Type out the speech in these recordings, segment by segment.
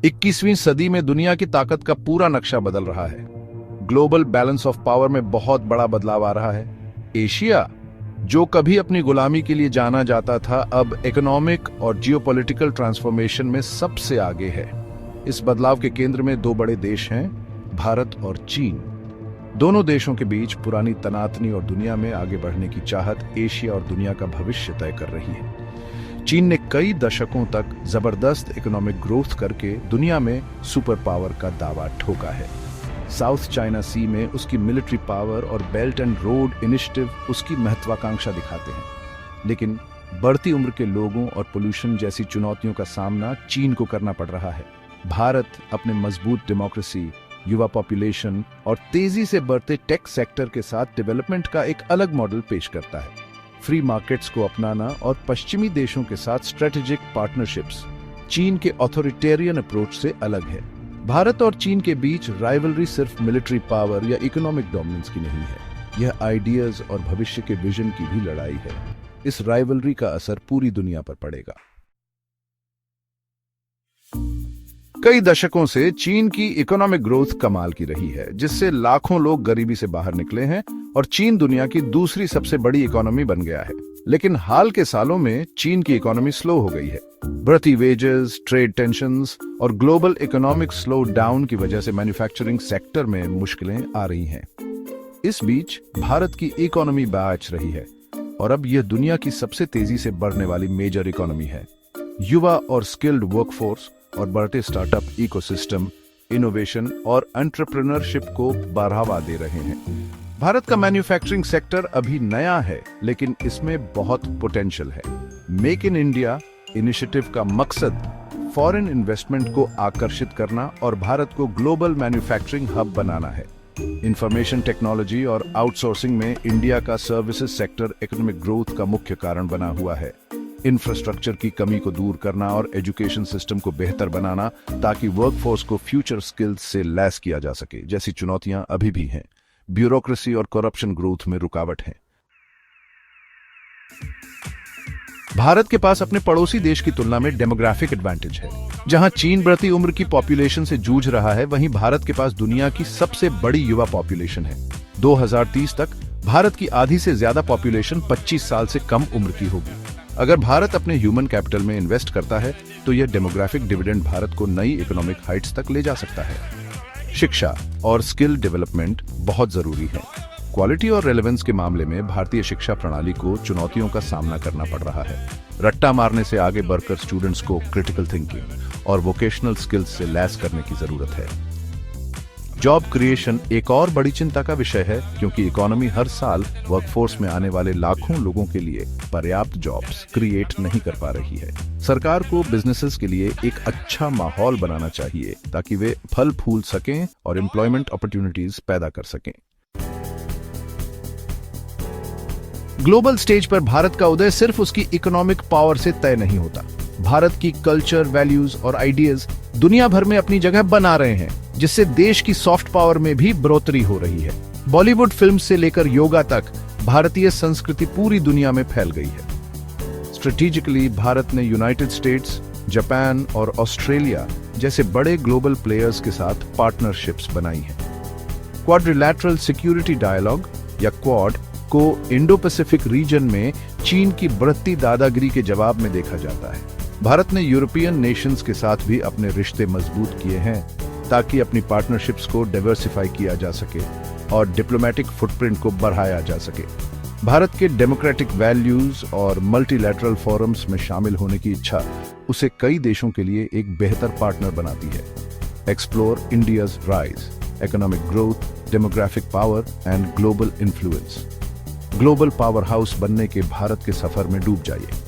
21वीं सदी में दुनिया की ताकत का पूरा नक्शा बदल रहा है। ग्लोबल बैलेंस ऑफ पावर में बहुत बड़ा बदलाव आ रहा है। एशिया, जो कभी अपनी गुलामी के लिए जाना जाता था, अब इकोनॉमिक और जियोपॉलिटिकल ट्रांसफॉर्मेशन में सबसे आगे है। इस बदलाव के केंद्र में दो बड़े देश हैं, भारत और चीन। दोनों देशों के बीच पुरानी तनातनी और दुनिया में आगे बढ़ने की चाहत एशिया और दुनिया का भविष्य तय कर रही है। चीन ने कई दशकों तक जबरदस्त इकोनॉमिक ग्रोथ करके दुनिया में सुपर पावर का दावा ठोका है। साउथ चाइना सी में उसकी मिलिट्री पावर और बेल्ट एंड रोड इनिशिएटिव उसकी महत्वाकांक्षा दिखाते हैं। लेकिन बढ़ती उम्र के लोगों और पोल्यूशन जैसी चुनौतियों का सामना चीन को करना पड़ रहा है। भारत अपने मजबूत डेमोक्रेसी, युवा पॉपुलेशन और तेजी से बढ़ते टेक सेक्टर के साथ डेवलपमेंट का एक अलग मॉडल पेश करता है। फ्री मार्केट्स को अपनाना और पश्चिमी देशों के साथ स्ट्रेटेजिक पार्टनरशिप्स चीन के ऑथोरिटेरियन अप्रोच से अलग है। भारत और चीन के बीच राइवलरी सिर्फ मिलिट्री पावर या इकोनॉमिक डोमिनेंस की नहीं है, यह आइडियाज और भविष्य के विजन की भी लड़ाई है। इस राइवलरी का असर पूरी दुनिया पर पड़ेगा। कई दशकों से चीन की इकोनॉमिक ग्रोथ कमाल की रही है, जिससे लाखों लोग गरीबी से बाहर निकले हैं और चीन दुनिया की दूसरी सबसे बड़ी इकोनॉमी बन गया है। लेकिन हाल के सालों में चीन की इकोनॉमी स्लो हो गई है। बढ़ती वेजेस, ट्रेड टेंशंस और ग्लोबल इकोनॉमिक स्लो डाउन की वजह से मैन्युफैक्चरिंग सेक्टर में मुश्किलें आ रही हैं। इस बीच भारत की इकोनॉमी बैच रही है और अब यह दुनिया की सबसे तेजी से बढ़ने वाली मेजर इकोनॉमी है। युवा और स्किल्ड वर्कफोर्स और बढ़ते स्टार्टअप इकोसिस्टम इनोवेशन और एंटरप्रेन्योरशिप को बढ़ावा दे रहे हैं। भारत का मैन्युफैक्चरिंग सेक्टर अभी नया है, लेकिन इसमें बहुत पोटेंशियल है। मेक इन इंडिया इनिशिएटिव का मकसद फॉरेन इन्वेस्टमेंट को आकर्षित करना और भारत को ग्लोबल मैन्युफैक्चरिंग हब बनाना है। इंफॉर्मेशन टेक्नोलॉजी और आउटसोर्सिंग में इंडिया का सर्विसेज सेक्टर इकोनॉमिक ग्रोथ का मुख्य कारण बना हुआ है। इंफ्रास्ट्रक्चर की कमी को दूर करना और एजुकेशन सिस्टम को बेहतर बनाना ताकि वर्कफोर्स को फ्यूचर स्किल्स से लैस किया जा सके, जैसी चुनौतियां अभी भी हैं। ब्यूरोक्रेसी और करप्शन ग्रोथ में रुकावट है। भारत के पास अपने पड़ोसी देश की तुलना में डेमोग्राफिक एडवांटेज है। जहां चीन बढ़ती उम्र की पॉपुलेशन से जूझ रहा है, वहीं भारत के पास दुनिया की सबसे बड़ी युवा पॉपुलेशन है। 2030 तक भारत की आधी से ज्यादा पॉपुलेशन 25 साल से कम उम्र की होगी। अगर भारत अपने ह्यूमन कैपिटल में इन्वेस्ट करता है तो यह डेमोग्राफिक डिविडेंड भारत को नई इकोनॉमिक हाइट्स तक ले जा सकता है। शिक्षा और स्किल डेवलपमेंट बहुत जरूरी है। क्वालिटी और रेलेवेंस के मामले में भारतीय शिक्षा प्रणाली को चुनौतियों का सामना करना पड़ रहा है। रट्टा मारने से आगे बढ़कर स्टूडेंट्स को क्रिटिकल थिंकिंग और वोकेशनल स्किल्स से लैस करने की जरूरत है। जॉब क्रिएशन एक और बड़ी चिंता का विषय है, क्योंकि इकोनॉमी हर साल वर्कफोर्स में आने वाले लाखों लोगों के लिए पर्याप्त जॉब्स क्रिएट नहीं कर पा रही है। सरकार को बिजनेसेस के लिए एक अच्छा माहौल बनाना चाहिए ताकि वे फल फूल सकें और एम्प्लॉयमेंट अपॉर्चुनिटीज पैदा कर सकें। ग्लोबल स्टेज पर भारत का उदय सिर्फ उसकी इकोनॉमिक पावर से तय नहीं होता। भारत की कल्चर, वैल्यूज और आइडियाज दुनिया भर में अपनी जगह बना रहे हैं, जिससे देश की सॉफ्ट पावर में भी बढ़ोतरी हो रही है। बॉलीवुड फिल्म से लेकर योगा तक भारतीय संस्कृति पूरी दुनिया में फैल गई है। स्ट्रेटेजिकली भारत ने यूनाइटेड स्टेट्स, जापान और ऑस्ट्रेलिया जैसे बड़े ग्लोबल प्लेयर्स के साथ पार्टनरशिप्स बनाई हैं। क्वाड्रिलैटरल सिक्योरिटी डायलॉग या क्वाड को इंडो पैसिफिक रीजन में चीन की बढ़ती दादागिरी के जवाब में देखा जाता है। भारत ने यूरोपियन नेशंस के साथ भी अपने रिश्ते मजबूत किए हैं ताकि अपनी पार्टनरशिप्स को डाइवर्सिफाई किया जा सके और डिप्लोमेटिक फुटप्रिंट को बढ़ाया जा सके। भारत के डेमोक्रेटिक वैल्यूज और मल्टीलैटरल फोरम्स में शामिल होने की इच्छा उसे कई देशों के लिए एक बेहतर पार्टनर बनाती है। Explore India's rise, economic growth, demographic power and global influence. Global power house बनने के भारत के सफर में डूब जाइए।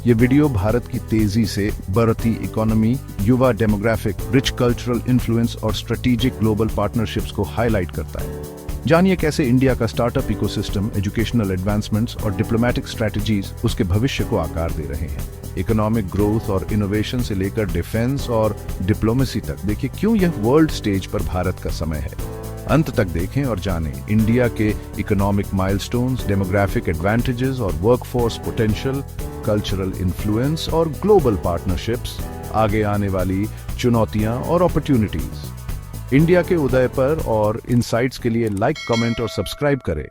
ये वीडियो भारत की तेजी से बढ़ती इकोनॉमी, युवा डेमोग्राफिक, रिच कल्चरल इन्फ्लुएंस और स्ट्रेटेजिक ग्लोबल पार्टनरशिप्स को हाईलाइट करता है। जानिए कैसे इंडिया का स्टार्टअप इकोसिस्टम, एजुकेशनल एडवांसमेंट्स और डिप्लोमेटिक स्ट्रैटेजीज उसके भविष्य को आकार दे रहे हैं। इकोनॉमिक ग्रोथ और इनोवेशन से लेकर डिफेंस और डिप्लोमेसी तक, देखिए क्यों यह वर्ल्ड स्टेज पर भारत का समय है। अंत तक देखें और जानें इंडिया के इकोनॉमिक माइलस्टोन्स, डेमोग्राफिक एडवांटेजेस और वर्कफोर्स पोटेंशियल, कल्चरल इन्फ्लुएंस और ग्लोबल पार्टनरशिप्स आगे आने वाली चुनौतियां और अपॉर्चुनिटीज। इंडिया के उदय पर और इनसाइट्स के लिए लाइक, कमेंट और सब्सक्राइब करें।